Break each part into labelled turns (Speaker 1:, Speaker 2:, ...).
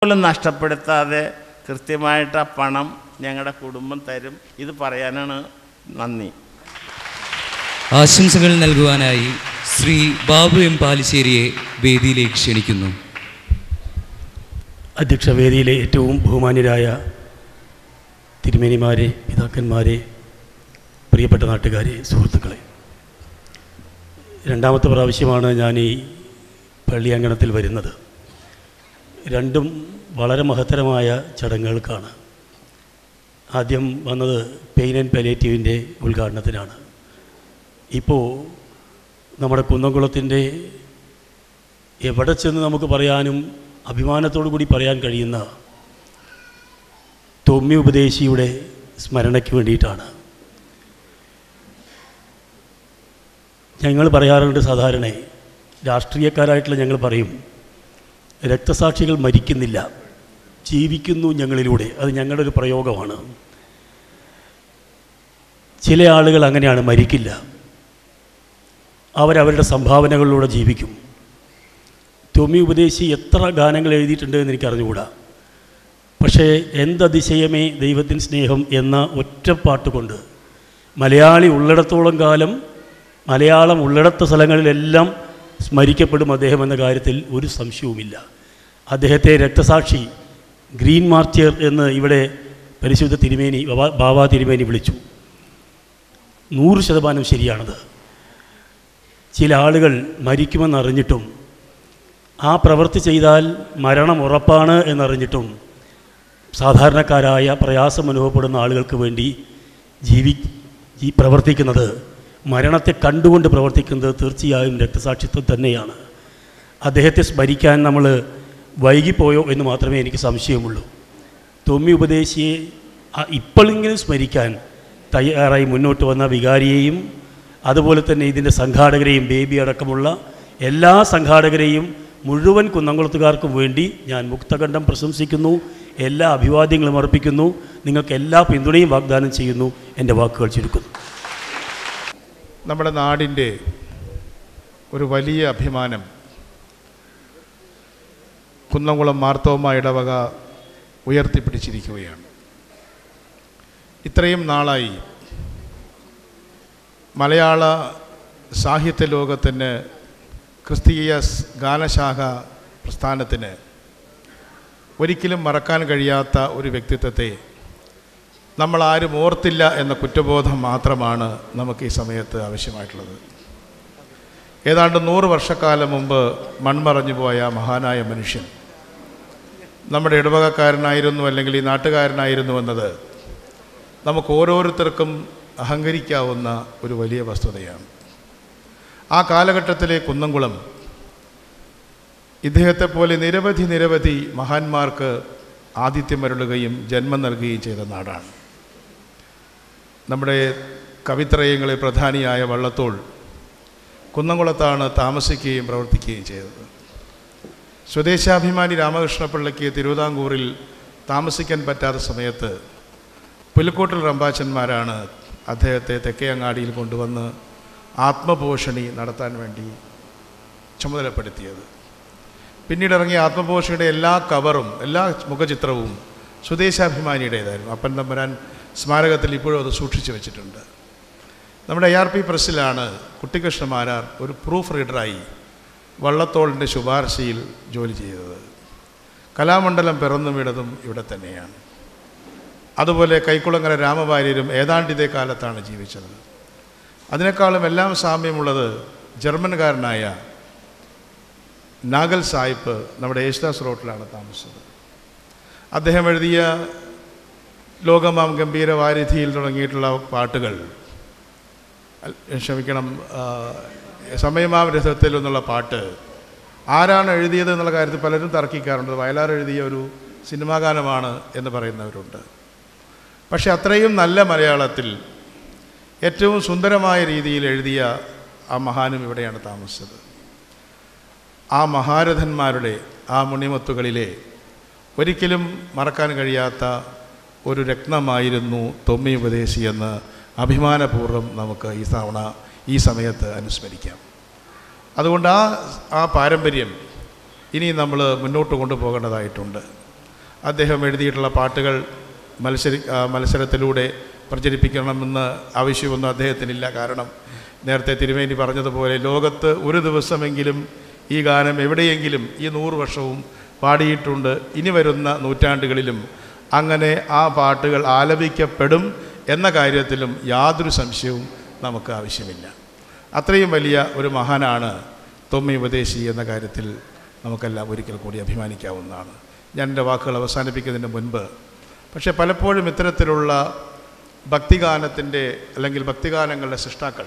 Speaker 1: പോലും നഷ്ടപ്പെടുത്താതെ കൃത്യമായിട്ട് ആ പണം ഞങ്ങളുടെ കുടുംബം തരും. ഇത് പറയാനാണ്. നന്ദി.
Speaker 2: ആശംസകൾ നൽകുവാനായി ശ്രീ ബാബു എം പാലിശ്ശേരിയെ വേദിയിലേക്ക് ക്ഷണിക്കുന്നു.
Speaker 3: അധ്യക്ഷ വേദിയിലെ ഏറ്റവും ബഹുമാന്യരായ തിരുമേനിമാരെ, പിതാക്കന്മാരെ, പ്രിയപ്പെട്ട നാട്ടുകാരെ, സുഹൃത്തുക്കളെ, രണ്ടാമത്തെ പ്രാവശ്യമാണ് ഞാൻ ഈ പള്ളിയങ്കണത്തിൽ വരുന്നത്. രണ്ടും വളരെ മഹത്തരമായ ചടങ്ങുകൾക്കാണ്. ആദ്യം വന്നത് പെയിൻ ആൻഡ് പാലിയേറ്റീവിൻ്റെ ഉദ്ഘാടനത്തിനാണ്. ഇപ്പോൾ നമ്മുടെ കുന്നംകുളത്തിൻ്റെ എവിടെ ചെന്ന് നമുക്ക് പറയാനും അഭിമാനത്തോടു കൂടി പറയാൻ കഴിയുന്ന തൊമ്മി ഉപദേശിയുടെ സ്മരണയ്ക്ക് വേണ്ടിയിട്ടാണ്. ഞങ്ങൾ പറയാറുണ്ട്, സാധാരണ രാഷ്ട്രീയക്കാരായിട്ടുള്ള ഞങ്ങൾ പറയും, രക്തസാക്ഷികൾ മരിക്കുന്നില്ല, ജീവിക്കുന്നു ഞങ്ങളിലൂടെ. അത് ഞങ്ങളുടെ ഒരു പ്രയോഗമാണ്. ചില ആളുകൾ അങ്ങനെയാണ്, മരിക്കില്ല, അവരവരുടെ സംഭാവനകളിലൂടെ ജീവിക്കും. തൊമ്മി ഉപദേശി എത്ര ഗാനങ്ങൾ എഴുതിയിട്ടുണ്ട് എന്ന് എനിക്കറിഞ്ഞുകൂടാ. പക്ഷേ എന്തതിശയമേ ദൈവത്തിൻ സ്നേഹം എന്ന ഒറ്റപ്പാട്ട് കൊണ്ട് മലയാളി ഉള്ളിടത്തോളം കാലം, മലയാളം ഉള്ളിടത്ത സ്ഥലങ്ങളിലെല്ലാം സ്മരിക്കപ്പെടും അദ്ദേഹം എന്ന കാര്യത്തിൽ ഒരു സംശയവുമില്ല. അദ്ദേഹത്തെ രക്തസാക്ഷി, ഗ്രീൻ മാർച്ചിയർ എന്ന് ഇവിടെ പരിശുദ്ധ തിരുമേനി, ബാബാ തിരുമേനി വിളിച്ചു. 100% ശരിയാണത്. ചില ആളുകൾ മരിക്കുമെന്നറിഞ്ഞിട്ടും ആ പ്രവൃത്തി ചെയ്താൽ മരണം ഉറപ്പാണ് എന്നറിഞ്ഞിട്ടും സാധാരണക്കാരായ പ്രയാസം അനുഭവപ്പെടുന്ന ആളുകൾക്ക് വേണ്ടി പ്രവർത്തിക്കുന്നത്, മരണത്തെ കണ്ടുകൊണ്ട് പ്രവർത്തിക്കുന്നത് തീർച്ചയായും രക്തസാക്ഷിത്വം തന്നെയാണ്. അദ്ദേഹത്തെ സ്മരിക്കാൻ നമ്മൾ വൈകിപ്പോയോ എന്ന് മാത്രമേ എനിക്ക് സംശയമുള്ളൂ. തൊമ്മി ഉപദേശിയെ ഇപ്പോഴെങ്കിലും സ്മരിക്കാൻ തയ്യാറായി മുന്നോട്ട് വന്ന വികാരിയെയും അതുപോലെ തന്നെ ഇതിൻ്റെ സംഘാടകരെയും, ബേബി അടക്കമുള്ള എല്ലാ സംഘാടകരെയും മുഴുവൻ കുന്നംകുളത്തുകാർക്കും വേണ്ടി ഞാൻ മുക്തകണ്ഠം പ്രശംസിക്കുന്നു. എല്ലാ അഭിവാദ്യങ്ങളും അർപ്പിക്കുന്നു. നിങ്ങൾക്ക് എല്ലാ പിന്തുണയും വാഗ്ദാനം ചെയ്യുന്നു. എൻ്റെ വാക്കുകൾ ചുരുക്കുന്നു.
Speaker 4: നമ്മുടെ നാടിൻ്റെ ഒരു വലിയ അഭിമാനം കുന്നംകുളം മാർത്തോമ ഇടവക ഉയർത്തിപ്പിടിച്ചിരിക്കുകയാണ്. ഇത്രയും നാളായി മലയാള സാഹിത്യ ലോകത്തിന്, ക്രിസ്തീയ ഗാനശാഖ പ്രസ്ഥാനത്തിന് ഒരിക്കലും മറക്കാൻ കഴിയാത്ത ഒരു വ്യക്തിത്വത്തെ നമ്മളാരും ഓർത്തില്ല എന്ന കുറ്റബോധം മാത്രമാണ് നമുക്ക് ഈ സമയത്ത് ആവശ്യമായിട്ടുള്ളത്. ഏതാണ്ട് 100 വർഷക്കാലം മുമ്പ് മൺമറഞ്ഞു പോയ മഹാനായ മനുഷ്യൻ നമ്മുടെ ഇടവകക്കാരനായിരുന്നു, അല്ലെങ്കിൽ ഈ നാട്ടുകാരനായിരുന്നു എന്നത് നമുക്ക് ഓരോരുത്തർക്കും അഹങ്കരിക്കാവുന്ന ഒരു വലിയ വസ്തുതയാണ്. ആ കാലഘട്ടത്തിലെ കുന്നംകുളം ഇദ്ദേഹത്തെപ്പോലെ നിരവധി മഹാന്മാർക്ക് ആതിഥ്യമരുളുകയും ജന്മം നൽകുകയും ചെയ്ത നാടാണ്. നമ്മുടെ കവിത്രയങ്ങളിൽ പ്രധാനിയായ വള്ളത്തോൾ കുന്നംകുളത്താണ് താമസിക്കുകയും പ്രവർത്തിക്കുകയും ചെയ്തത്. സ്വദേശാഭിമാനി രാമകൃഷ്ണപിള്ളയ്ക്ക് തിരുവിതാംകൂറിൽ താമസിക്കാൻ പറ്റാത്ത സമയത്ത് പുലിക്കോട്ടിൽ റമ്പാച്ചന്മാരാണ് അദ്ദേഹത്തെ തെക്കേയങ്ങാടിയിൽ കൊണ്ടുവന്ന് ആത്മപോഷണി നടത്താൻ വേണ്ടി ചുമതലപ്പെടുത്തിയത്. പിന്നീട് ഇറങ്ങിയ ആത്മപോഷണിയുടെ എല്ലാ കവറും എല്ലാ മുഖചിത്രവും സ്വദേശാഭിമാനിയുടേതായിരുന്നു. അപ്പൻ തമ്പുരാൻ സ്മാരകത്തിൽ ഇപ്പോഴും അത് സൂക്ഷിച്ചു വെച്ചിട്ടുണ്ട്. നമ്മുടെ ARP പ്രസ്സിലാണ് കുട്ടിക്കൃഷ്ണമാരാർ ഒരു പ്രൂഫ് റീഡറായി വള്ളത്തോളിൻ്റെ ശുപാർശയിൽ ജോലി ചെയ്തത്. കലാമണ്ഡലം പിറന്നും ഇടതും ഇവിടെ തന്നെയാണ്. അതുപോലെ കൈക്കുളങ്ങര രാമവാര്യരും ഏതാണ്ട് ഇതേ കാലത്താണ് ജീവിച്ചത്. അതിനേക്കാളും എല്ലാം സാമ്യമുള്ളത് ജർമ്മൻകാരനായ നാഗൽ സാഹിബ് നമ്മുടെ യേശുദാസ് റോട്ടിലാണ് താമസിച്ചത്. അദ്ദേഹം എഴുതിയ ലോകമാം ഗംഭീര വാരിധിയിൽ തുടങ്ങിയിട്ടുള്ള പാട്ടുകൾ, ക്ഷമിക്കണം, സമയമാം രഥത്തിൽ എന്നുള്ള പാട്ട് ആരാണ് എഴുതിയത് എന്നുള്ള കാര്യത്തിൽ പലരും തർക്കിക്കാറുണ്ട്. വയലാർ എഴുതിയ ഒരു സിനിമാ ഗാനമാണ് എന്ന് പറയുന്നവരുണ്ട്. പക്ഷെ അത്രയും നല്ല മലയാളത്തിൽ ഏറ്റവും സുന്ദരമായ രീതിയിൽ എഴുതിയ ആ മഹാനും ഇവിടെയാണ് താമസിച്ചത്. ആ മഹാരഥന്മാരുടെ ആ മുണിമത്തുകളിലെ ഒരിക്കലും മറക്കാൻ കഴിയാത്ത ഒരു രത്നമായിരുന്നു തൊമ്മി ഉപദേശി എന്ന് അഭിമാനപൂർവ്വം നമുക്ക് ഈ സമയത്ത് അനുസ്മരിക്കാം. അതുകൊണ്ട് ആ പാരമ്പര്യം ഇനി നമ്മൾ മുന്നോട്ട് കൊണ്ടുപോകേണ്ടതായിട്ടുണ്ട്. അദ്ദേഹം എഴുതിയിട്ടുള്ള പാട്ടുകൾ മത്സരത്തിലൂടെ പ്രചരിപ്പിക്കണമെന്ന് ആവശ്യമൊന്നും അദ്ദേഹത്തിനില്ല. കാരണം നേരത്തെ തിരുമേനി പറഞ്ഞതുപോലെ ലോകത്ത് ഒരു ദിവസമെങ്കിലും ഈ ഗാനം എവിടെയെങ്കിലും ഈ 100 വർഷവും പാടിയിട്ടുണ്ട്. ഇനി വരുന്ന നൂറ്റാണ്ടുകളിലും അങ്ങനെ ആ പാട്ടുകൾ ആലപിക്കപ്പെടും എന്ന കാര്യത്തിലും യാതൊരു സംശയവും നമുക്ക് ആവശ്യമില്ല. അത്രയും വലിയ ഒരു മഹാനാണ് തൊമ്മി ഉപദേശി എന്ന കാര്യത്തിൽ നമുക്കെല്ലാം ഒരിക്കൽ കൂടി അഭിമാനിക്കാവുന്നതാണ്. ഞാൻ എൻ്റെ വാക്കുകൾ അവസാനിപ്പിക്കുന്നതിന് മുൻപ് പക്ഷേ പലപ്പോഴും ഇത്തരത്തിലുള്ള ഭക്തിഗാനത്തിൻ്റെ അല്ലെങ്കിൽ ഭക്തിഗാനങ്ങളുടെ സൃഷ്ടാക്കൾ,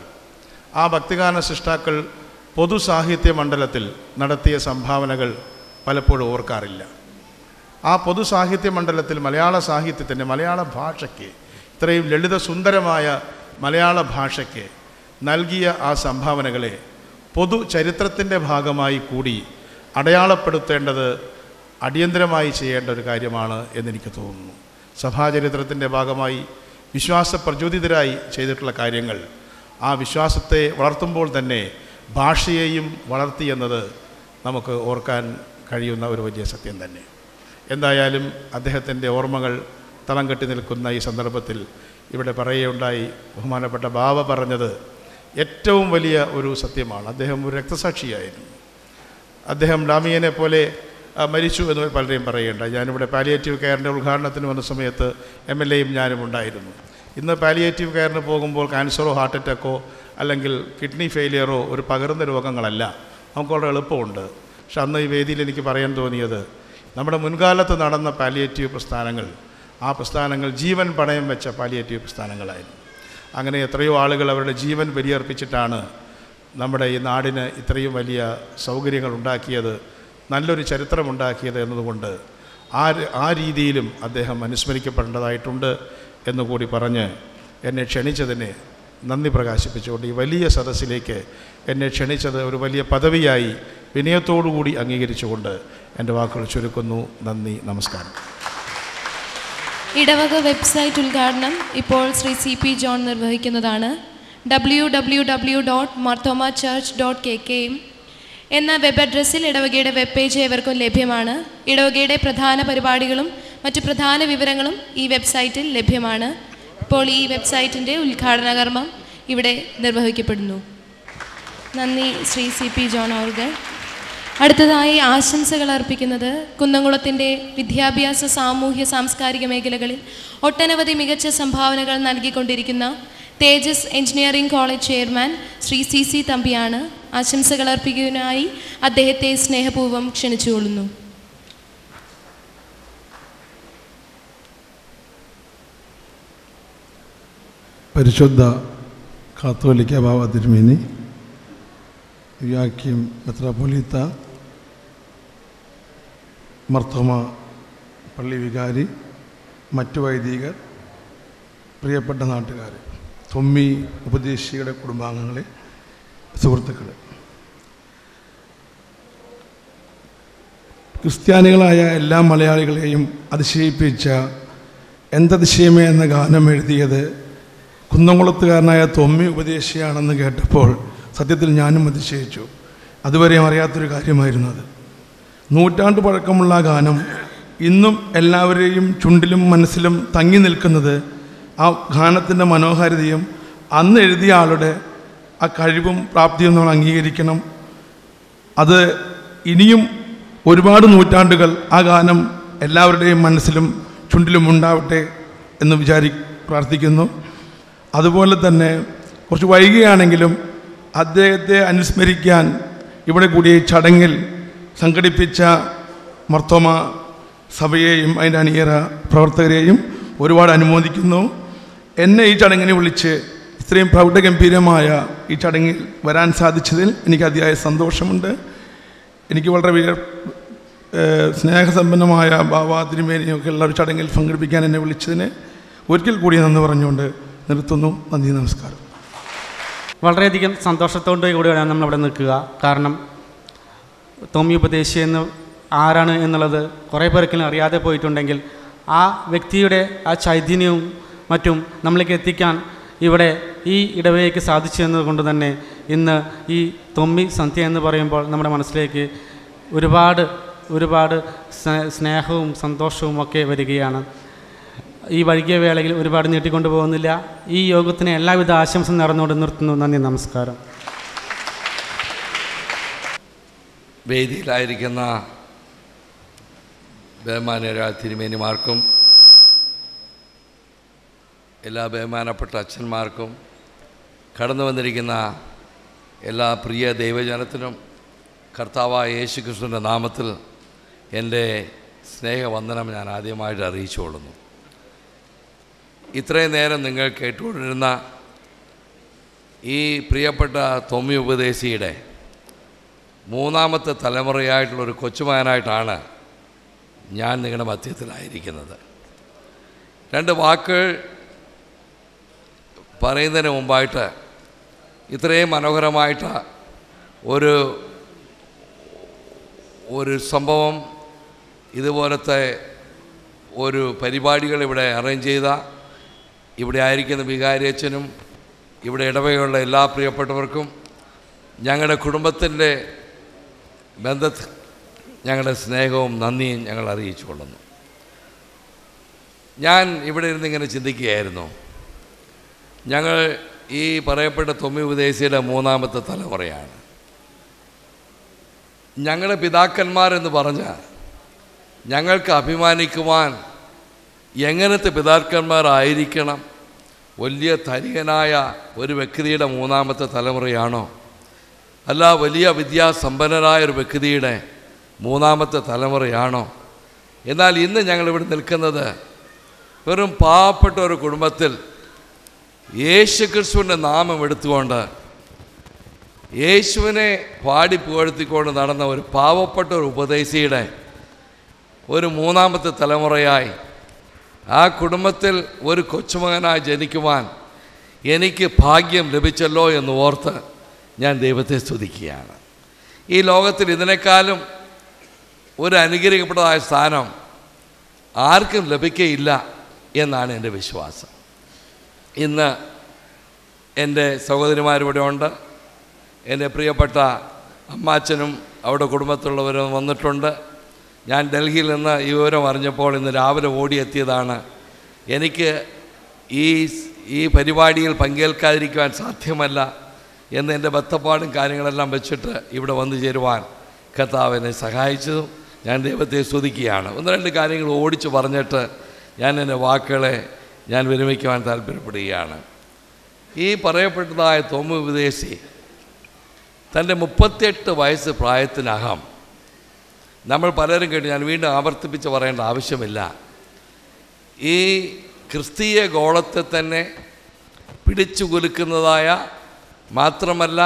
Speaker 4: ആ ഭക്തിഗാന സൃഷ്ടാക്കൾ പൊതുസാഹിത്യ മണ്ഡലത്തിൽ നടത്തിയ സംഭാവനകൾ പലപ്പോഴും ഓർക്കാറില്ല. ആ പൊതുസാഹിത്യ മണ്ഡലത്തിൽ മലയാള സാഹിത്യത്തിൻ്റെ, മലയാള ഭാഷയ്ക്ക്, ഇത്രയും ലളിത സുന്ദരമായ മലയാള ഭാഷയ്ക്ക് നൽകിയ ആ സംഭാവനകളെ പൊതു ചരിത്രത്തിൻ്റെ ഭാഗമായി കൂടി അടയാളപ്പെടുത്തേണ്ടത് അടിയന്തരമായി ചെയ്യേണ്ട ഒരു കാര്യമാണ് എന്നെനിക്ക് തോന്നുന്നു. സഭാചരിത്രത്തിൻ്റെ ഭാഗമായി വിശ്വാസപ്രചോദിതരായി ചെയ്തിട്ടുള്ള കാര്യങ്ങൾ ആ വിശ്വാസത്തെ വളർത്തുമ്പോൾ തന്നെ ഭാഷയെയും വളർത്തിയെന്നത് നമുക്ക് ഓർക്കാൻ കഴിയുന്ന ഒരു വലിയ സത്യം തന്നെ. എന്തായാലും അദ്ദേഹത്തിൻ്റെ ഓർമ്മകൾ തളം കെട്ടി നിൽക്കുന്ന ഈ സന്ദർഭത്തിൽ ഇവിടെ പറയുകയുണ്ടായി, ബഹുമാനപ്പെട്ട ബാവ പറഞ്ഞത് ഏറ്റവും വലിയ ഒരു സത്യമാണ്. അദ്ദേഹം ഒരു രക്തസാക്ഷിയായിരുന്നു. അദ്ദേഹം ഡാമിയനെ പോലെ മരിച്ചു എന്ന് പലരെയും പറയുകയുണ്ടായി. ഞാനിവിടെ പാലിയേറ്റീവ് കെയറിൻ്റെ ഉദ്ഘാടനത്തിന് വന്ന സമയത്ത് MLAയും ഞാനും ഉണ്ടായിരുന്നു. ഇന്ന് പാലിയേറ്റീവ് കെയറിന് പോകുമ്പോൾ ക്യാൻസറോ ഹാർട്ട് അറ്റാക്കോ അല്ലെങ്കിൽ കിഡ്നി ഫെയിലിയറോ ഒരു പകരുന്ന രോഗങ്ങളല്ല, നമുക്ക് വളരെ എളുപ്പമുണ്ട്. പക്ഷെ അന്ന് ഈ വേദിയിൽ എനിക്ക് പറയാൻ തോന്നിയത് നമ്മുടെ മുൻകാലത്ത് നടന്ന പാലിയേറ്റീവ് പ്രസ്ഥാനങ്ങൾ, ആ പ്രസ്ഥാനങ്ങൾ ജീവൻ പണയം വെച്ച പാലിയേറ്റീവ് പ്രസ്ഥാനങ്ങളായിരുന്നു. അങ്ങനെ എത്രയോ ആളുകൾ അവരുടെ ജീവൻ ബലിയർപ്പിച്ചിട്ടാണ് നമ്മുടെ ഈ നാടിന് ഇത്രയും വലിയ സൗകര്യങ്ങൾ ഉണ്ടാക്കിയത്, നല്ലൊരു ചരിത്രമുണ്ടാക്കിയത് എന്നതുകൊണ്ട് ആ രീതിയിലും അദ്ദേഹം അനുസ്മരിക്കപ്പെടേണ്ടതായിട്ടുണ്ട് എന്നുകൂടി പറഞ്ഞ് എന്നെ ക്ഷണിച്ചതിനെ നന്ദി പ്രകാശിപ്പിച്ചുകൊണ്ട് ഈ വലിയ സദസ്സിലേക്ക് എന്നെ ക്ഷണിച്ചത് ഒരു വലിയ പദവിയായി വിനയത്തോടുകൂടി അംഗീകരിച്ചുകൊണ്ട് എൻ്റെ വാക്കുകൾ ചുരുക്കുന്നു. നന്ദി, നമസ്കാരം.
Speaker 5: ഇടവക വെബ്സൈറ്റ് ഉദ്ഘാടനം ഇപ്പോൾ ശ്രീ CP ജോൺ നിർവഹിക്കുന്നതാണ്. www.marthomachurch.kk എന്ന വെബ് അഡ്രസ്സിൽ ഇടവകയുടെ വെബ് പേജ് ഏവർക്കും ലഭ്യമാണ്. ഇടവകയുടെ പ്രധാന പരിപാടികളും മറ്റു പ്രധാന വിവരങ്ങളും ഈ വെബ്സൈറ്റിൽ ലഭ്യമാണ്. ഇപ്പോൾ ഈ വെബ്സൈറ്റിൻ്റെ ഉദ്ഘാടന കർമ്മം ഇവിടെ നിർവഹിക്കപ്പെടുന്നു. നന്ദി ശ്രീ CP ജോൺ അവർക്ക്. അടുത്തതായി ആശംസകൾ അർപ്പിക്കുന്നത് കുന്നംകുളത്തിൻ്റെ വിദ്യാഭ്യാസ, സാമൂഹ്യ, സാംസ്കാരിക മേഖലകളിൽ ഒട്ടനവധി മികച്ച സംഭാവനകൾ നൽകിക്കൊണ്ടിരിക്കുന്ന Tejas engineering college chairman Shri CC തമ്പിയാണ്. ആശംസകൾ അർപ്പിക്കുന്നതിനായി അദ്ദേഹത്തെ സ്നേഹപൂർവ്വം ക്ഷണിച്ചുകൊള്ളുന്നു.
Speaker 6: പരിശുദ്ധ കാത്തോലിക്ക ബാവ തിരുമേനി, യുയാക്കിം മെത്രാപ്പൊലീത്ത, മർത്തോമ പള്ളി വികാരി, മറ്റു വൈദികർ, പ്രിയപ്പെട്ട നാട്ടുകാർ, തൊമ്മി ഉപദേശിയുടെ കുടുംബാംഗങ്ങളെ, സുഹൃത്തുക്കളെ, ക്രിസ്ത്യാനികളായ എല്ലാ മലയാളികളെയും അതിശയിപ്പിച്ച എന്തതിശയമേ എന്ന ഗാനം എഴുതിയത് കുന്നംകുളത്തുകാരനായ തൊമ്മി ഉപദേശിയാണെന്ന് കേട്ടപ്പോൾ സത്യത്തിൽ ഞാനും അതിശയിച്ചു. അതുവരെയും അറിയാത്തൊരു കാര്യമായിരുന്നു അത്. നൂറ്റാണ്ട് പഴക്കമുള്ള ആ ഗാനം ഇന്നും എല്ലാവരെയും ചുണ്ടിലും മനസ്സിലും തങ്ങി നിൽക്കുന്നത് ആ ഗാനത്തിൻ്റെ മനോഹാരിതയും അന്ന് എഴുതിയ ആളുടെ ആ കഴിവും പ്രാപ്തിയും നമ്മൾ അംഗീകരിക്കണം. അത് ഇനിയും ഒരുപാട് നൂറ്റാണ്ടുകൾ ആ ഗാനം എല്ലാവരുടെയും മനസ്സിലും ചുണ്ടിലും ഉണ്ടാവട്ടെ എന്ന് പ്രാർത്ഥിക്കുന്നു. അതുപോലെ തന്നെ കുറച്ച് വൈകിയാണെങ്കിലും അദ്ദേഹത്തെ അനുസ്മരിക്കാൻ ഇവിടെ കൂടിയ ഈ ചടങ്ങിൽ സംഘടിപ്പിച്ച മർത്തോമ സഭയെയും അതിൻ്റെ അണിയറ പ്രവർത്തകരെയും ഒരുപാട് അനുമോദിക്കുന്നു. എന്നെ ഈ ചടങ്ങിനെ വിളിച്ച് ഇത്രയും പ്രൗഢഗംഭീരമായ ഈ ചടങ്ങിൽ വരാൻ സാധിച്ചതിൽ എനിക്ക് അതിയായ സന്തോഷമുണ്ട്. എനിക്ക് വളരെ സ്നേഹസമ്പന്നമായ ബാബാ തിരുമേനിയൊക്കെ ഉള്ള ഒരു ചടങ്ങിൽ പങ്കെടുപ്പിക്കാൻ എന്നെ വിളിച്ചതിന് ഒരിക്കൽ കൂടി നന്ദി പറഞ്ഞുകൊണ്ട് നിർത്തുന്നു. നന്ദി, നമസ്കാരം.
Speaker 7: വളരെയധികം സന്തോഷത്തോടു കൂടിയാണ് നമ്മളിവിടെ നിൽക്കുക. കാരണം തൊമ്മി ഉപദേശി എന്ന് ആരാണ് എന്നുള്ളത് കുറേ പേർക്കെങ്കിലും അറിയാതെ പോയിട്ടുണ്ടെങ്കിൽ ആ വ്യക്തിയുടെ ആ ചൈതന്യവും മറ്റും നമ്മളിലേക്ക് എത്തിക്കാൻ ഇവിടെ ഈ ഇടവകയ്ക്ക് സാധിച്ചു എന്നതുകൊണ്ട് തന്നെ ഇന്ന് ഈ തൊമ്മി സന്ധ്യ എന്ന് പറയുമ്പോൾ നമ്മുടെ മനസ്സിലേക്ക് ഒരുപാട് ഒരുപാട് സ്നേഹവും സന്തോഷവും ഒക്കെ വരികയാണ്. ഈ വൈകിയ വേളയിൽ ഒരുപാട് നീട്ടിക്കൊണ്ടു പോകുന്നില്ല. ഈ യോഗത്തിന് എല്ലാവിധ ആശംസ നേർന്നുകൊണ്ട് നിർത്തുന്നു. നന്ദി, നമസ്കാരം.
Speaker 8: വേദിയിലായിരിക്കുന്ന ബഹുമാന്യരായ തിരുമേനിമാർക്കും എല്ലാ ബഹുമാനപ്പെട്ട അച്ഛന്മാർക്കും കടന്നു വന്നിരിക്കുന്ന എല്ലാ പ്രിയ ദൈവജനത്തിനും കർത്താവായ യേശുക്രിസ്തുവിൻ്റെ നാമത്തിൽ എൻ്റെ സ്നേഹവന്ദനം ഞാൻ ആദ്യമായിട്ട് അറിയിച്ചുകൊള്ളുന്നു. ഇത്രയും നേരം നിങ്ങൾ കേട്ടുകൊണ്ടിരുന്ന ഈ പ്രിയപ്പെട്ട തൊമ്മി ഉപദേശിയുടെ മൂന്നാമത്തെ തലമുറയായിട്ടുള്ളൊരു കൊച്ചുമകനായിട്ടാണ് ഞാൻ നിങ്ങളുടെ മധ്യത്തിലായിരിക്കുന്നത്. രണ്ട് വാക്കുകൾ പറയുന്നതിന് മുമ്പായിട്ട് ഇത്രയും മനോഹരമായിട്ട് ഒരു സംഭവം, ഇതുപോലത്തെ ഒരു പരിപാടികൾ ഇവിടെ അറേഞ്ച് ചെയ്ത ഇവിടെ ആയിരിക്കുന്ന വികാരിയച്ഛനും ഇവിടെ ഇടവകയുള്ള എല്ലാ പ്രിയപ്പെട്ടവർക്കും ഞങ്ങളുടെ കുടുംബത്തിൻ്റെ ബന്ധത്തിൽ ഞങ്ങളുടെ സ്നേഹവും നന്ദിയും ഞങ്ങൾ അറിയിച്ചു കൊള്ളുന്നു. ഞാൻ ഇവിടെ ഇരുന്നിങ്ങനെ ചിന്തിക്കുകയായിരുന്നു. ഞങ്ങൾ ഈ പറയപ്പെട്ട തൊമ്മി ഉപദേശിയുടെ മൂന്നാമത്തെ തലമുറയാണ്. ഞങ്ങളുടെ പിതാക്കന്മാരെന്ന് പറഞ്ഞാൽ ഞങ്ങൾക്ക് അഭിമാനിക്കുവാൻ എങ്ങനത്തെ പിതാക്കന്മാരായിരിക്കണം? വലിയ ധനികനായ ഒരു വ്യക്തിയുടെ മൂന്നാമത്തെ തലമുറയാണോ? അല്ല വലിയ വിദ്യാസമ്പന്നരായ ഒരു വ്യക്തിയുടെ മൂന്നാമത്തെ തലമുറയാണോ? എന്നാൽ ഇന്ന് ഞങ്ങളിവിടെ നിൽക്കുന്നത് വെറും പാവപ്പെട്ട ഒരു കുടുംബത്തിൽ യേശുക്രിസ്തുവിൻ്റെ നാമം എടുത്തുകൊണ്ട് യേശുവിനെ പാടി പുകഴ്ത്തിക്കൊണ്ട് നടന്ന ഒരു പാവപ്പെട്ട ഒരു ഉപദേശിയുടെ ഒരു മൂന്നാമത്തെ തലമുറയായി ആ കുടുംബത്തിൽ ഒരു കൊച്ചുമകനായി ജനിക്കുവാൻ എനിക്ക് ഭാഗ്യം ലഭിച്ചല്ലോ എന്ന് ഓർത്ത് ഞാൻ ദൈവത്തെ സ്തുതിക്കുകയാണ്. ഈ ലോകത്തിൽ ഇതിനേക്കാളും ഒരു അനുഗ്രഹിക്കപ്പെട്ടതായ സ്ഥാനം ആർക്കും ലഭിക്കയില്ല എന്നാണ് എൻ്റെ വിശ്വാസം. ഇന്ന് എൻ്റെ സഹോദരിമാരിവിടെ ഉണ്ട്. എൻ്റെ പ്രിയപ്പെട്ട അമ്മാച്ചനും അവിടെ കുടുംബത്തിലുള്ളവരും വന്നിട്ടുണ്ട്. ഞാൻ ഡൽഹിയിൽ നിന്ന് ഈ വിവരം അറിഞ്ഞപ്പോൾ ഇന്ന് രാവിലെ ഓടിയെത്തിയതാണ്. എനിക്ക് ഈ പരിപാടിയിൽ പങ്കേൽക്കാതിരിക്കുവാൻ സാധ്യമല്ല എന്ന് എൻ്റെ ബന്ധപ്പാടും കാര്യങ്ങളെല്ലാം വെച്ചിട്ട് ഇവിടെ വന്നു ചേരുവാൻ കർത്താവ് എന്നെ സഹായിച്ചതും ഞാൻ ദൈവത്തെ സ്തുതിക്കുകയാണ്. ഒന്ന് രണ്ട് കാര്യങ്ങൾ ഓടിച്ച് പറഞ്ഞിട്ട് ഞാൻ എൻ്റെ വാക്കുകളെ ഞാൻ വിരമിക്കുവാൻ താല്പര്യപ്പെടുകയാണ്. ഈ പറയപ്പെട്ടതായ തൊമ്മി ഉപദേശി തൻ്റെ 38 വയസ്സ് പ്രായത്തിനകം, നമ്മൾ പലരും കേട്ട്, ഞാൻ വീണ്ടും ആവർത്തിപ്പിച്ച് പറയേണ്ട ആവശ്യമില്ല, ഈ ക്രിസ്തീയ ഗോളത്തെ തന്നെ പിടിച്ചു കുലുക്കുന്നതായ, മാത്രമല്ല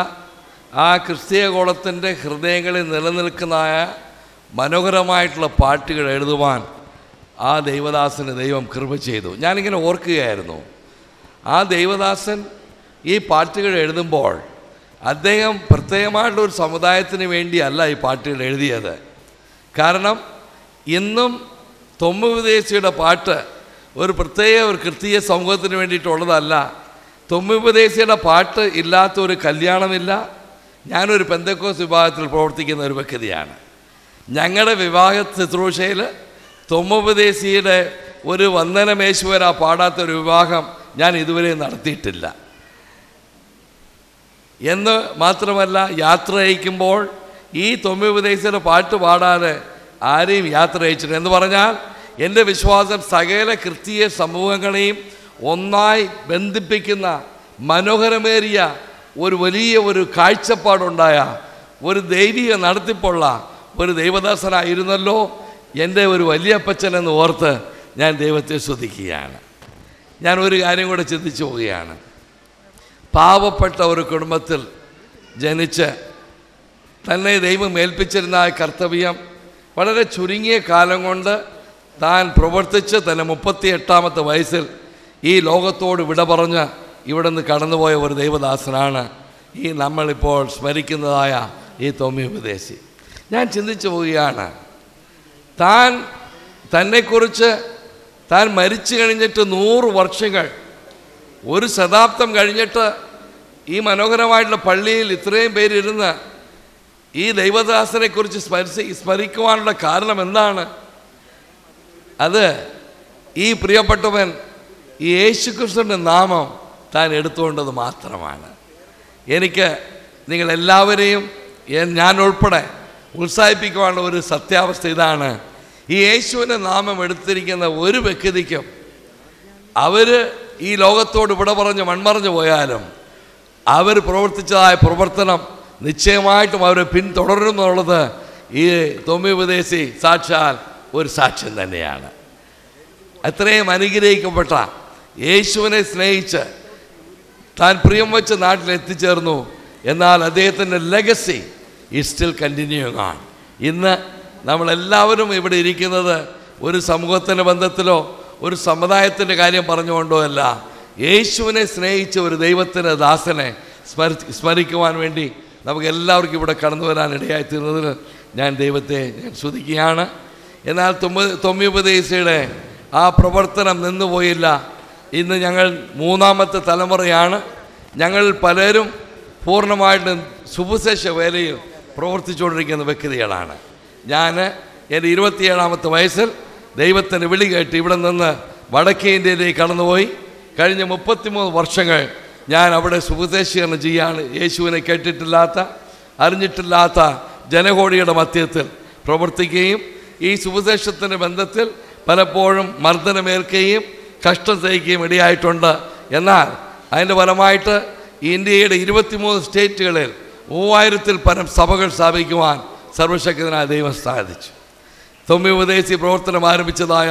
Speaker 8: ആ ക്രിസ്തീയ ഗോളത്തിൻ്റെ ഹൃദയങ്ങളിൽ നിലനിൽക്കുന്നതായ മനോഹരമായിട്ടുള്ള പാട്ടുകൾ എഴുതുവാൻ ആ ദൈവദാസന് ദൈവം കൃപ ചെയ്തു. ഞാനിങ്ങനെ ഓർക്കുകയായിരുന്നു, ആ ദൈവദാസൻ ഈ പാട്ടുകൾ എഴുതുമ്പോൾ അദ്ദേഹം പ്രത്യേകമായിട്ടുള്ളൊരു സമുദായത്തിന് വേണ്ടിയല്ല ഈ പാട്ടുകൾ എഴുതിയത്. കാരണം ഇന്നും തൊമ്മി ഉപദേശിയുടെ പാട്ട് ഒരു ക്രിസ്തീയ സമൂഹത്തിന് വേണ്ടിയിട്ടുള്ളതല്ല. തൊമ്മി ഉപദേശിയുടെ പാട്ട് ഇല്ലാത്തൊരു കല്യാണമില്ല. ഞാനൊരു പെന്തക്കോസ് വിഭാഗത്തിൽ പ്രവർത്തിക്കുന്ന ഒരു വ്യക്തിയാണ്. ഞങ്ങളുടെ വിവാഹ ശുശ്രൂഷയിൽ തൊമ്മി ഉപദേശിയുടെ ഒരു വന്ദനമേശ്വര പാടാത്തൊരു വിവാഹം ഞാൻ ഇതുവരെ നടത്തിയിട്ടില്ല. എന്ന് മാത്രമല്ല, യാത്ര അയക്കുമ്പോൾ ഈ തൊമ്മി ഉപദേശിയുടെ പാട്ട് പാടാതെ ആരെയും യാത്ര അയച്ചിട്ടുണ്ട്. എന്ന് പറഞ്ഞാൽ എൻ്റെ വിശ്വാസം സകല ക്രിസ്തീയ സമൂഹങ്ങളെയും ഒന്നായി ബന്ധിപ്പിക്കുന്ന മനോഹരമേറിയ ഒരു കാഴ്ചപ്പാടുണ്ടായ ഒരു ദൈവിക നടത്തിപ്പുള്ള ഒരു ദൈവദാസനായിരുന്നല്ലോ എൻ്റെ ഒരു വലിയപ്പച്ചൻ എന്ന് ഓർത്ത് ഞാൻ ദൈവത്തെ സ്തുതിക്കുകയാണ്. ഞാൻ ഒരു കാര്യം കൂടെ ചിന്തിച്ചു പോവുകയാണ്. പാവപ്പെട്ട ഒരു കുടുംബത്തിൽ ജനിച്ച് തന്നെ ദൈവം ഏൽപ്പിച്ചിരുന്ന ആ കർത്തവ്യം വളരെ ചുരുങ്ങിയ കാലം കൊണ്ട് താൻ പ്രവർത്തിച്ച് തന്നെ 38-ാമത്തെ വയസ്സിൽ ഈ ലോകത്തോട് വിട പറഞ്ഞ് ഇവിടെ നിന്ന് കടന്നുപോയ ഒരു ദൈവദാസനാണ് ഈ നമ്മളിപ്പോൾ സ്മരിക്കുന്നതായ ഈ തൊമ്മി ഉപദേശി. ഞാൻ ചിന്തിച്ചു പോവുകയാണ്, തന്നെക്കുറിച്ച് താൻ മരിച്ചു കഴിഞ്ഞിട്ട് 100 വർഷങ്ങൾ, ഒരു ശതാബ്ദം കഴിഞ്ഞിട്ട് ഈ മനോഹരമായിട്ടുള്ള പള്ളിയിൽ ഇത്രയും പേരിരുന്ന് ഈ ദൈവദാസനെക്കുറിച്ച് സ്മരിക്കുവാനുള്ള കാരണം എന്താണ്? അത് ഈ പ്രിയപ്പെട്ടവൻ ഈ യേശുക്രിസ്തുവിൻ്റെ നാമം താൻ എടുത്തുകൊണ്ടത് മാത്രമാണ്. എനിക്ക് നിങ്ങളെല്ലാവരെയും ഞാൻ ഉൾപ്പെടെ ഉത്സാഹിപ്പിക്കുവാനുള്ള ഒരു സത്യാവസ്ഥ ഇതാണ്. ഈ യേശുവിൻ്റെ നാമം എടുത്തിരിക്കുന്ന ഒരു വ്യക്തിക്കും അവർ ഈ ലോകത്തോട് വിട പറഞ്ഞ് മൺമറഞ്ഞു പോയാലും അവർ പ്രവർത്തിച്ചതായ പ്രവർത്തനം നിശ്ചയമായിട്ടും അവരെ പിന്തുടരുമെന്നുള്ളത് ഈ തൊമ്മിയുപദേശി സാക്ഷാൽ ഒരു സാക്ഷ്യം തന്നെയാണ്. അത്രയും അനുഗ്രഹിക്കപ്പെട്ട യേശുവിനെ സ്നേഹിച്ച് താൻ പ്രിയം വെച്ച് നാട്ടിലെത്തിച്ചേർന്നു. എന്നാൽ അദ്ദേഹത്തിൻ്റെ ലെഗസി ഈസ് സ്റ്റിൽ കണ്ടിന്യൂയിങ് ആണ്. ഇന്ന് നമ്മളെല്ലാവരും ഇവിടെ ഇരിക്കുന്നത് ഒരു സമൂഹത്തിൻ്റെ ബന്ധത്തിലോ ഒരു സമുദായത്തിൻ്റെ കാര്യം പറഞ്ഞുകൊണ്ടോ അല്ല, യേശുവിനെ സ്നേഹിച്ച ഒരു ദൈവത്തിൻ്റെ ദാസനെ സ്മരിക്കുവാൻ വേണ്ടി നമുക്ക് എല്ലാവർക്കും ഇവിടെ കടന്നു വരാൻ ഇടയായിത്തീർന്നതിൽ ഞാൻ ദൈവത്തെ സ്തുതിക്കുകയാണ്. എന്നാൽ തൊമ്മിയുപദേശിയുടെ ആ പ്രവർത്തനം നിന്നുപോയില്ല. ഇന്ന് ഞങ്ങൾ മൂന്നാമത്തെ തലമുറയാണ്. ഞങ്ങൾ പലരും പൂർണ്ണമായിട്ടും സുവിശേഷ വേലയിൽ പ്രവർത്തിച്ചുകൊണ്ടിരിക്കുന്ന വ്യക്തികളാണ്. ഞാൻ എൻ്റെ 27ാമത്തെ വയസ്സിൽ ദൈവത്തിൻ്റെ വിളി കേട്ട് ഇവിടെ നിന്ന് വടക്കേ ഇന്ത്യയിലേക്ക് കടന്നുപോയി. കഴിഞ്ഞ 33 വർഷങ്ങൾ ഞാൻ അവിടെ സുവിശേഷീകരണം ചെയ്യാണ്. യേശുവിനെ കേട്ടിട്ടില്ലാത്ത അറിഞ്ഞിട്ടില്ലാത്ത ജനകോടിയുടെ മധ്യത്തിൽ പ്രവർത്തിക്കുകയും ഈ സുവിശേഷത്തിൻ്റെ ബന്ധത്തിൽ പലപ്പോഴും മർദ്ദനമേൽക്കുകയും കഷ്ടം സഹിക്കുകയും ഇടയായിട്ടുണ്ട്. എന്നാൽ അതിൻ്റെ ഫലമായിട്ട് ഇന്ത്യയുടെ 23 സ്റ്റേറ്റുകളിൽ 3000-ൽ പരം സഭകൾ സ്ഥാപിക്കുവാൻ സർവശക്തനായ ദൈവം സാധിച്ചു. തൊമ്മിയുപദേശി പ്രവർത്തനം ആരംഭിച്ചതായ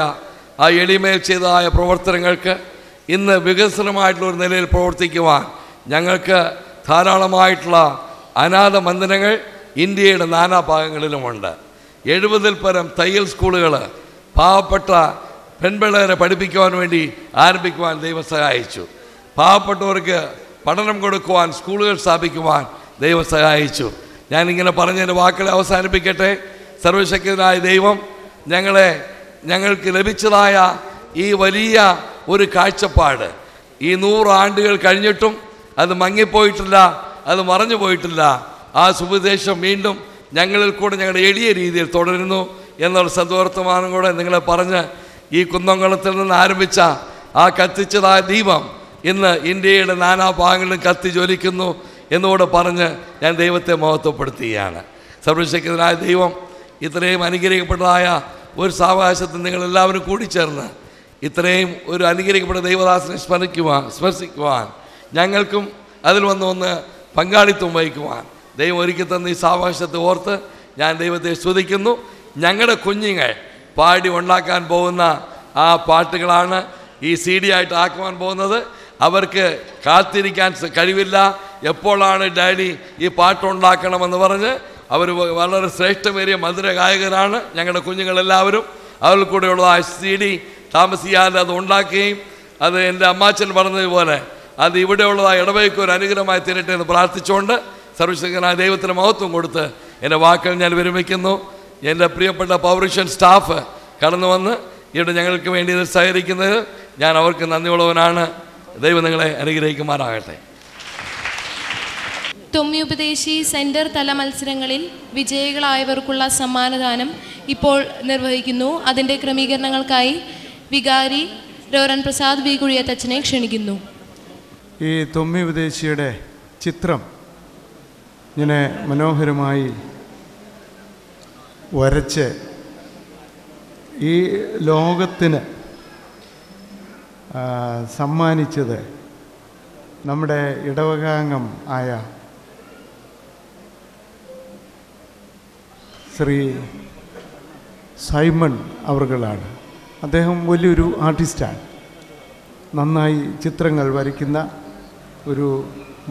Speaker 8: ആ എളിമയിൽ ചെയ്തതായ പ്രവർത്തനങ്ങൾക്ക് ഇന്ന് വികസനമായിട്ടുള്ളൊരു നിലയിൽ പ്രവർത്തിക്കുവാൻ ഞങ്ങൾക്ക് ധാരാളമായിട്ടുള്ള അനാഥ മന്ദിരങ്ങൾ ഇന്ത്യയുടെ നാനാഭാഗങ്ങളിലുമുണ്ട്. 70-ൽ പരം തയ്യൽ സ്കൂളുകൾ പാവപ്പെട്ട പെൺപിള്ളേരെ പഠിപ്പിക്കുവാൻ വേണ്ടി ആരംഭിക്കുവാൻ ദൈവം സഹായിച്ചു. പാവപ്പെട്ടവർക്ക് പഠനം കൊടുക്കുവാൻ സ്കൂളുകൾ സ്ഥാപിക്കുവാൻ ദൈവം സഹായിച്ചു. ഞാനിങ്ങനെ പറഞ്ഞതിൻ്റെ വാക്കുകളെ അവസാനിപ്പിക്കട്ടെ. സർവശക്തനായ ദൈവം ഞങ്ങൾക്ക് ലഭിച്ചതായ ഈ വലിയ ഒരു കാഴ്ചപ്പാട് ഈ 100 ആണ്ടുകൾ കഴിഞ്ഞിട്ടും അത് മങ്ങിപ്പോയിട്ടില്ല, അത് മറഞ്ഞു പോയിട്ടില്ല. ആ സുവിശേഷം വീണ്ടും ഞങ്ങളിൽ കൂടെ ഞങ്ങളുടെ എളിയ രീതിയിൽ തുടരുന്നു എന്നുള്ള സദ്വർത്തമാനം കൂടെ നിങ്ങളെ പറഞ്ഞ് ഈ കുന്നംകുളത്തിൽ നിന്ന് ആരംഭിച്ച ആ കത്തിച്ചതായ ദീപം ഇന്ന് ഇന്ത്യയുടെ നാനാഭാഗങ്ങളിലും കത്തി ജ്വലിക്കുന്നു എന്നുകൂടെ പറഞ്ഞ് ഞാൻ ദൈവത്തെ മഹത്വപ്പെടുത്തുകയാണ്. സർവശക്തനായ ദൈവം ഇത്രയും അനുഗ്രഹിക്കപ്പെട്ടതായ ഒരു സാവകാശത്തിൽ നിങ്ങളെല്ലാവരും കൂടിച്ചേർന്ന് ഇത്രയും ഒരു അനുഗ്രഹിക്കപ്പെട്ട ദൈവദാസനെ സ്മരിക്കുവാൻ ഞങ്ങൾക്കും അതിൽ ഒന്ന് പങ്കാളിത്തം വഹിക്കുവാൻ ദൈവം ഒരുക്കി തന്ന ഈ സാവകാശത്തെ ഓർത്ത് ഞാൻ ദൈവത്തെ സ്തുതിക്കുന്നു. ഞങ്ങളുടെ കുഞ്ഞുങ്ങൾ പാടി ഉണ്ടാക്കാൻ പോകുന്ന ആ പാട്ടുകളാണ് ഈ CD ആയിട്ട് ആക്കുവാൻ പോകുന്നത്. അവർക്ക് കാത്തിരിക്കാൻ കഴിവില്ല. എപ്പോഴാണ് ഡാഡി ഈ പാട്ടുണ്ടാക്കണമെന്ന് പറഞ്ഞ് അവർ വളരെ ശ്രേഷ്ഠമേറിയ മധുര ഗായകരാണ് ഞങ്ങളുടെ കുഞ്ഞുങ്ങളെല്ലാവരും. അവരിൽ കൂടെയുള്ള ആ CD താമസിയാതെ അത് ഉണ്ടാക്കുകയും അത് എൻ്റെ അമ്മാച്ചൻ പറഞ്ഞതുപോലെ അത് ഇവിടെയുള്ളതായ ഇടവയ്ക്ക് ഒരു അനുഗ്രഹമായി തീരട്ടെ എന്ന് പ്രാർത്ഥിച്ചുകൊണ്ട് സർവശക്തനായ ദൈവത്തിന് മഹത്വം കൊടുത്ത് എൻ്റെ വാക്കുകൾ ഞാൻ വിരമിക്കുന്നു. എൻ്റെ പ്രിയപ്പെട്ട പൗരുഷൻ സ്റ്റാഫ് കടന്നു വന്ന് ഇവിടെ ഞങ്ങൾക്ക് വേണ്ടി ഇത് സഹകരിക്കുന്നത് ഞാൻ അവർക്ക് നന്ദിയുള്ളവനാണ്. ദൈവം നിങ്ങളെ അനുഗ്രഹിക്കുമാറാകട്ടെ.
Speaker 5: തൊമ്മിയുപദേശി സെൻറ്റർ തല മത്സരങ്ങളിൽ വിജയികളായവർക്കുള്ള സമ്മാനദാനം ഇപ്പോൾ നിർവഹിക്കുന്നു. അതിൻ്റെ ക്രമീകരണങ്ങൾക്കായി വികാരി റവറൻ പ്രസാദ് വി കുഴിയത്തച്ഛനെ ക്ഷണിക്കുന്നു.
Speaker 9: ഈ തൊമ്മിയുപദേശിയുടെ ചിത്രം ഇങ്ങനെ മനോഹരമായി വരച്ച് ഈ ലോകത്തിന് സമ്മാനിച്ചത് നമ്മുടെ ഇടവകാംഗം ആയ ശ്രീ സൈമൺ അവർകളാണ്. അദ്ദേഹം വലിയൊരു ആർട്ടിസ്റ്റാണ്. നന്നായി ചിത്രങ്ങൾ വരയ്ക്കുന്ന ഒരു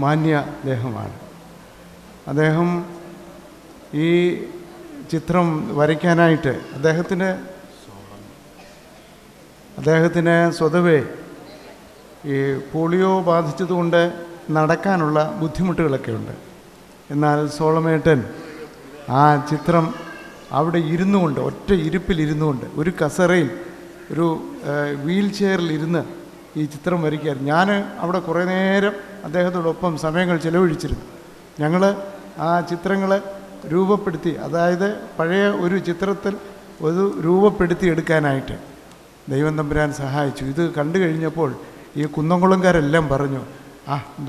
Speaker 9: മാന്യ അദ്ദേഹമാണ്. അദ്ദേഹം ഈ ചിത്രം വരയ്ക്കാനായിട്ട് അദ്ദേഹത്തിന് സ്വതവേ ഈ പോളിയോ ബാധിച്ചതുകൊണ്ട് നടക്കാനുള്ള ബുദ്ധിമുട്ടുകളൊക്കെ ഉണ്ട്. എന്നാൽ സോളമേട്ടൻ ആ ചിത്രം അവിടെ ഇരുന്നു കൊണ്ട് ഒറ്റ ഇരിപ്പിലിരുന്നു കൊണ്ട് ഒരു കസേരയിൽ ഒരു വീൽ ചെയറിലിരുന്ന് ഈ ചിത്രം വരയ്ക്കുകയായിരുന്നു. ഞാൻ അവിടെ കുറേ നേരം അദ്ദേഹത്തോടൊപ്പം സമയങ്ങൾ ചിലവഴിച്ചിരുന്നു. ഞങ്ങൾ ആ ചിത്രങ്ങൾ രൂപപ്പെടുത്തി, അതായത് പഴയ ഒരു ചിത്രത്തിൽ ഒരു രൂപപ്പെടുത്തി എടുക്കാനായിട്ട് ദൈവം തമ്പുരാൻ സഹായിച്ചു. ഇത് കണ്ടു കഴിഞ്ഞപ്പോൾ ഈ കുന്നംകുളംകാരെല്ലാം പറഞ്ഞു,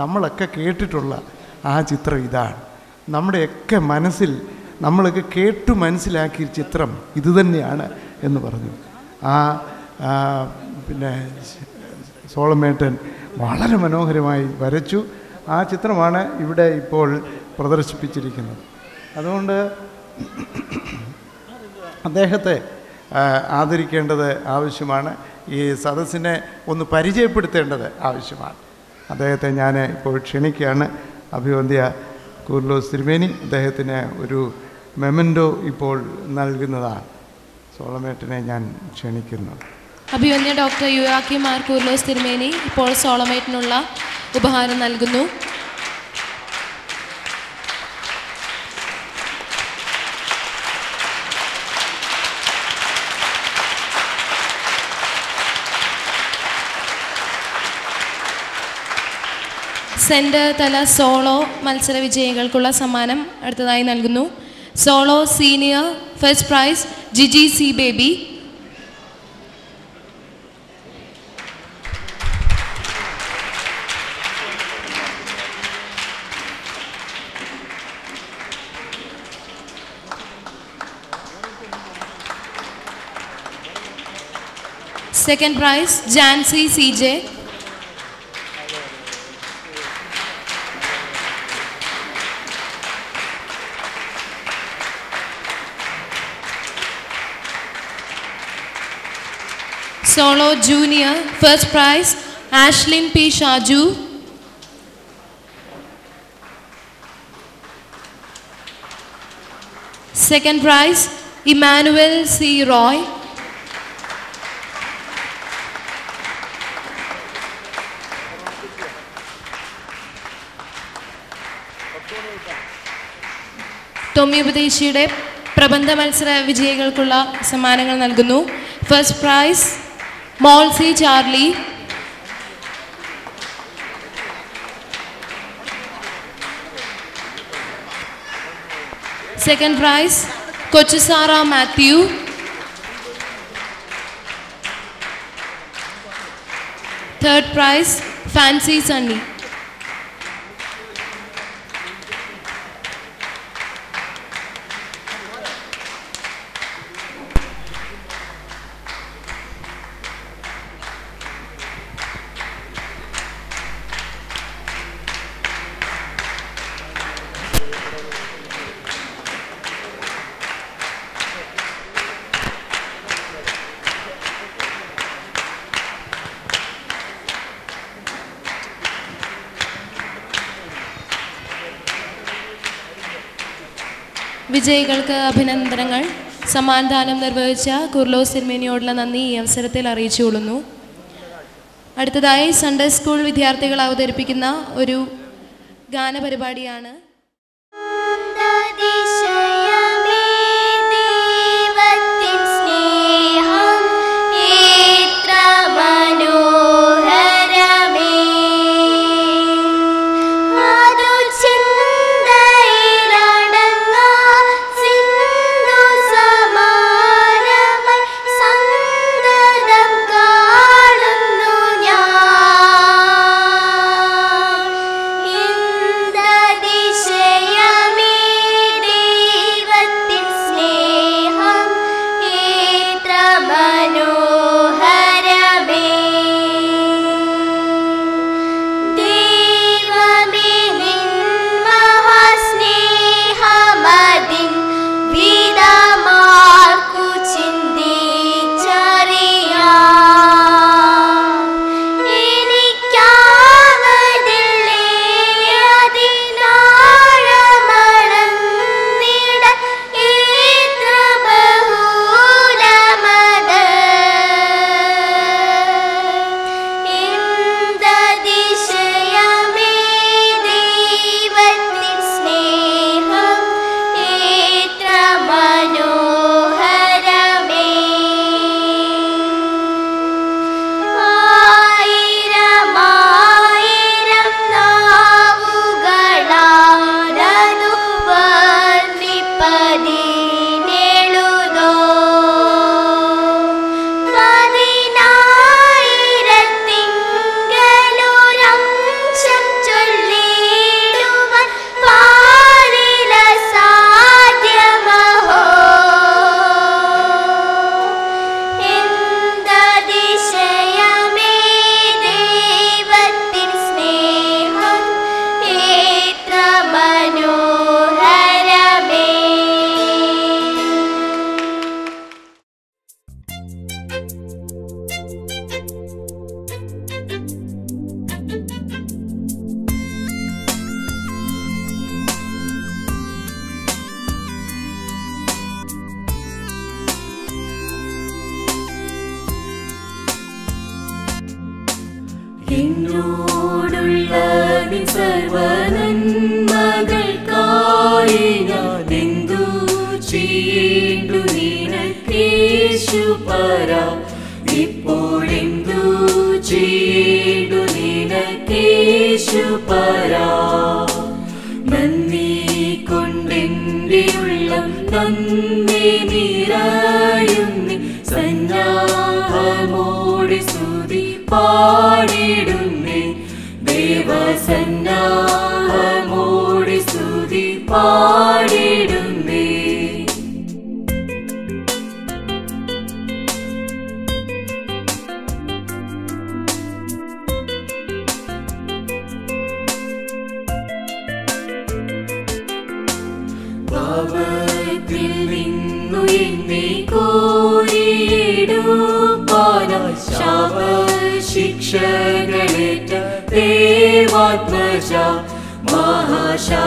Speaker 9: നമ്മളൊക്കെ കേട്ടിട്ടുള്ള ആ ചിത്രം ഇതാണ്, നമ്മുടെയൊക്കെ മനസ്സിൽ നമ്മളൊക്കെ കേട്ടു മനസ്സിലാക്കിയ ചിത്രം ഇത് തന്നെയാണ് എന്ന് പറഞ്ഞു. പിന്നെ സോളമേട്ടൻ വളരെ മനോഹരമായി വരച്ചു. ആ ചിത്രമാണ് ഇവിടെ ഇപ്പോൾ പ്രദർശിപ്പിച്ചിരിക്കുന്നത്. അതുകൊണ്ട് അദ്ദേഹത്തെ ആദരിക്കേണ്ടത് ആവശ്യമാണ്. ഈ സദസ്സിനെ ഒന്ന് പരിചയപ്പെടുത്തേണ്ടത് ആവശ്യമാണ്. അദ്ദേഹത്തെ ഞാൻ ഇപ്പോൾ ക്ഷണിക്കുകയാണ്. അഭിവന്ദ്യ കൂർലോസ് തിരുമേനി അദ്ദേഹത്തിന് ഒരു മെമൻറ്റോ ഇപ്പോൾ നൽകുന്നതാണ്. സോളമേട്ടനെ ഞാൻ ക്ഷണിക്കുന്നു.
Speaker 5: അഭിവന്ദ്യ ഡോക്ടർ യുവാക്കി മാർ കൂർലോസ് തിരുമേനി ഇപ്പോൾ സോളമേറ്റിനുള്ള ഉപഹാരം നൽകുന്നു. സെൻറ്റർ തല സോളോ മത്സര വിജയികൾക്കുള്ള സമ്മാനം അടുത്തതായി നൽകുന്നു. Solo senior first prize Jiji C Baby. Second prize, Jancy CJ. Solo Junior, first prize, Ashlyn P. Shaju. Second prize, Emmanuel C. Roy. Tomy ഉപദേശിയുടെ പ്രബന്ധ മത്സര വിജയികൾക്കുള്ള സമ്മാനങ്ങൾ നൽകുന്നു. First prize Molsy Charlie. Second prize Kochusara Mathew. Third prize Fancy Sunny. വിജയികൾക്ക് അഭിനന്ദനങ്ങൾ. സമ്മാനദാനം നിർവഹിച്ച കൂർലോസ് തിരുമേനിയോടുള്ള നന്ദി ഈ അവസരത്തിൽ അറിയിച്ചുകൊള്ളുന്നു. അടുത്തതായി സൺഡേ സ്കൂൾ വിദ്യാർത്ഥികൾ അവതരിപ്പിക്കുന്ന ഒരു ഗാനപരിപാടിയാണ്.
Speaker 10: ദിശ എന്നോടുള്ള നിൻ സർവനന്മകൾക്കായി ഞാൻ എന്തു ചെയ്യേണ്ടു നിനക്കേശുപരാ ഇപ്പോഴെന്തു ചെയ്യേണ്ടു നിനക്കേശുപരാ നന്ദി കൊണ്ടെൻ്റെ ഉള്ളം നന്ദി നിറയുന്നി സന്നാഹമോടെ സ്തുതി പാടിടുന്നേ ദേവസന്നാഹമോടെ സ്തുതി പാടിടുന്നേ പാപത്തിൽ നിന്നു എന്നെ കോരിയിടുവാനായി ശാപശിക്ഷകളേറ്റ ദേവാത്മജ മഹാശാപശിക്ഷകളേറ്റ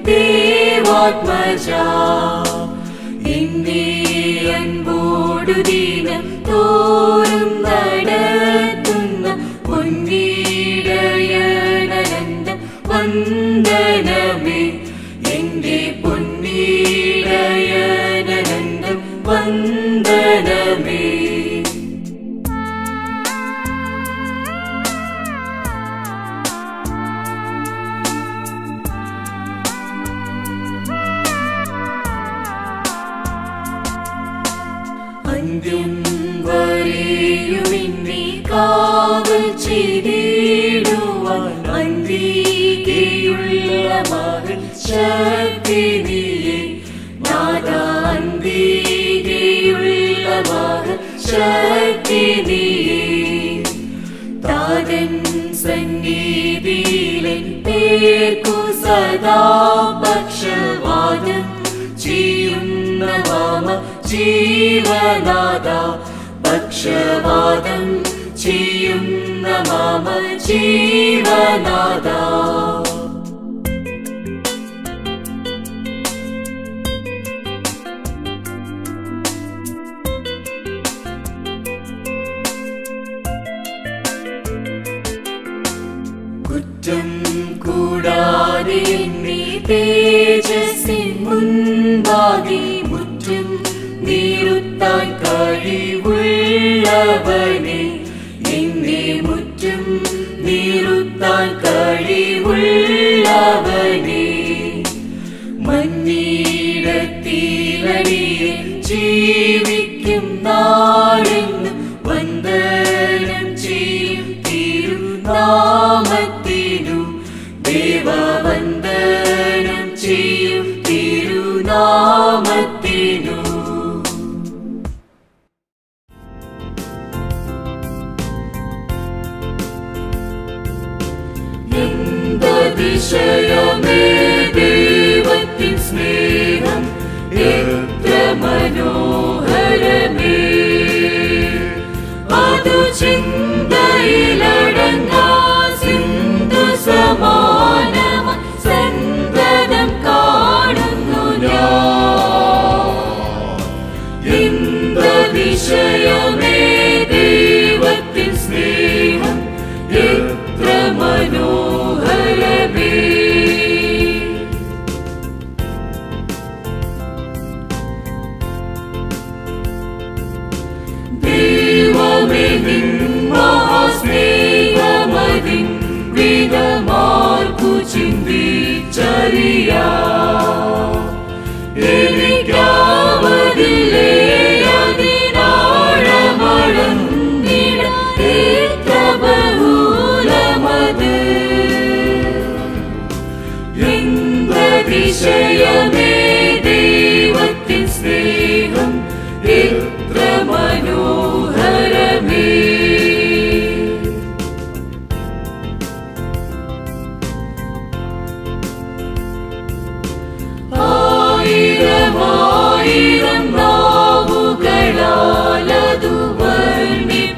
Speaker 10: ദേവാത്മജ എന്നെ അൻപോടു ദിനം തോറും നടത്തുന്ന പൊന്നീടയനന്ദം വന്ദനമേ എൻ്റെ പൊന്നീടയനന്ദം വന്ദനമേ അന്ത്യം വരെയുമെന്നെ കാവൽ ചെയ്തിടുവാൻ അന്തികയുള്ള മകൾ ശക്തി നീയേ നാഥാ അന്തികയുള്ള മകൾ ശക്തി നീയേ താതൻ സന്നിധിയിലെ പേർക്കു സദാ പക്ഷവാദം ചെയ്യുന്ന മാമ ജീവനാഥ പക്ഷവാദം ചെയ്യുന്ന മാമ ജീവനാഥ കുറ്റം കൂടാതെ എന്നെ തേജസ്സിൻ മുൻപാകെ മുറ്റും നീറുത്താൻ കഴിവുള്ളവനെ എന്നെ മുറ്റും നീറുത്താൻ കഴിവുള്ളവനെ മന്നീടത്തിലടിയെ ജീവിക്കും നാളെന്ന് വന്ദനം ചെയ്യും തിരുനാമത്തിനു ദേവവന്ദനം ചെയ്യും തിരുനാമത്തിനു അതിശയമേ ദൈവത്തിൻ സ്നേഹം എത്ര മനോഹരമേ അതു ചിന്തയിലടങ്ങാ സിന്ധു സമാനമ സന്തതം കാണുന്നു ഞാൻ എന്തതിശയമേ ദൈവത്തിൻ സ്നേഹം എത്ര മനോഹരമേ ദൈവമേ നിൻ മഹാസ്നേഹമതിൻ വിധമാർക്കു ചിന്തിച്ചറിയാം എനിക്കാവതില്ലേ അതിനാഴമളന്നിട എത്ര ബഹുലമത് എന്തതിശയമേ ദൈവത്തിൻ സ്നേഹം എത്ര മനോഹരമേ ആയിരം നാവുകളാലതു വർണ്ണിപ്പതിനെഴുതോ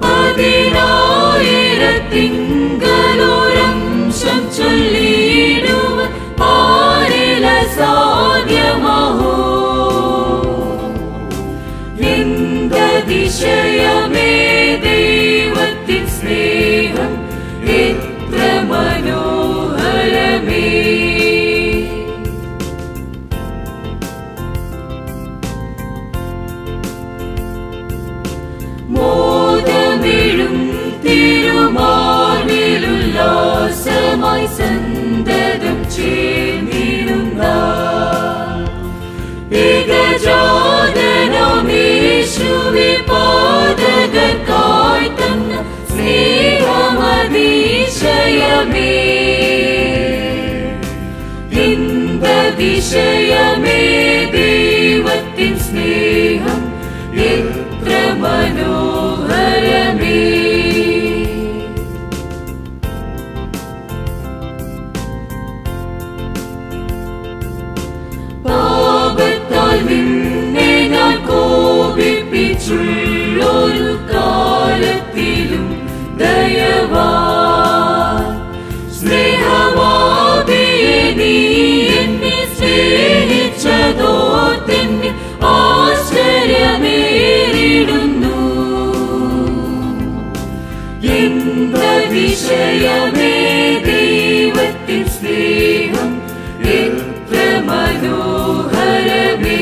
Speaker 10: 10,000 തിങ്കളോരംശം ചൊല്ലിയിടുവാൻ അതിശയമേ എന്തിശയമേ ദൈവത്തിൻ സ്നേഹം എത്ര മനോഹരമേ. പാപത്താൽ നിന്നെ ഞാൻ കോപിപ്പിച്ചുള്ളൊരു കാലത്തിലും ദയവാ സ്നേഹവാദിയെ നീ എന്നെ സ്നേഹിച്ചതോ തന്നെ ആശ്ചര്യമേറിടുന്നു. എന്തിശയമേ ദൈവത്തിൻ സ്നേഹം എത്ര മനോഹരമേ.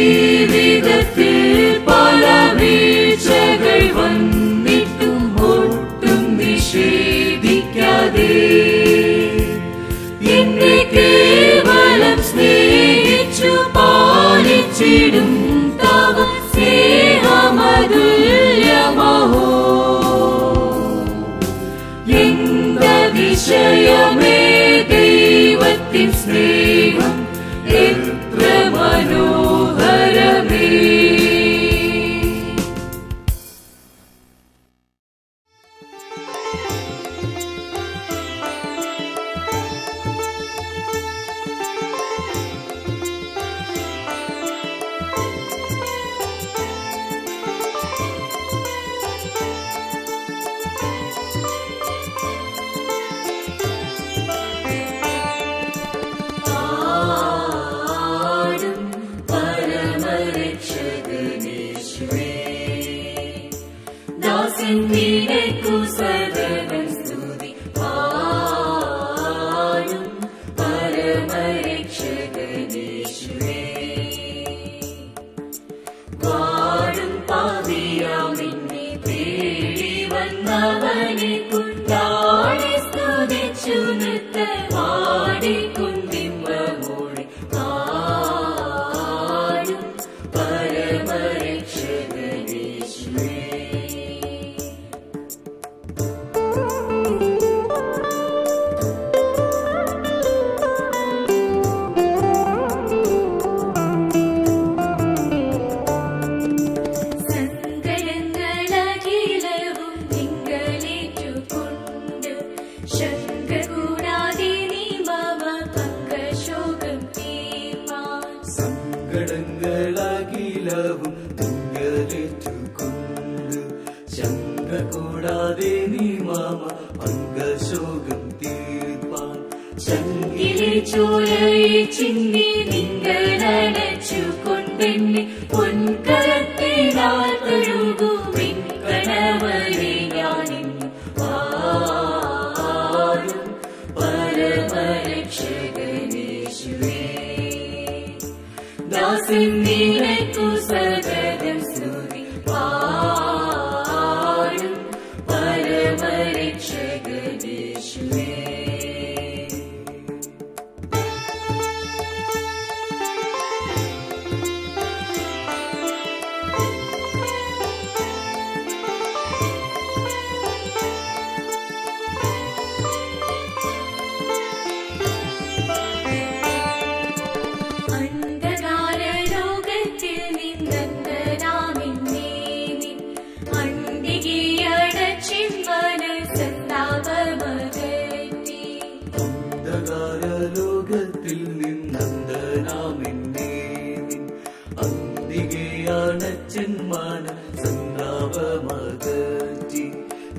Speaker 10: ജീവിതത്തിൽ പല വീഴ്ചകൾ വന്നിട്ടും ഒട്ടും നിഷേധിക്കാതെ എന്നെ കേവലം സ്നേഹിച്ചു പാലിച്ചിടും തവ സ്നേഹമതുല്യമഹോ. എന്തിശയമേ ദൈവത്തിൻ സ്നേഹം എത്ര മനോഹരമേ.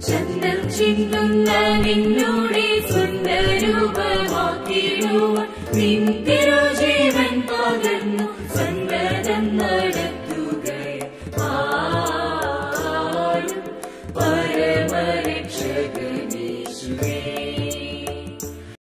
Speaker 10: ചന്ദം ചിന്തുന്ന നിന്നോടെ സുന്ദരൂപമാക്കിടുവാൻ നിൻ തിരുജീവൻ പകർന്നു സന്തതം നടത്തുകയും പരമരക്ഷകനീശ്വരേ.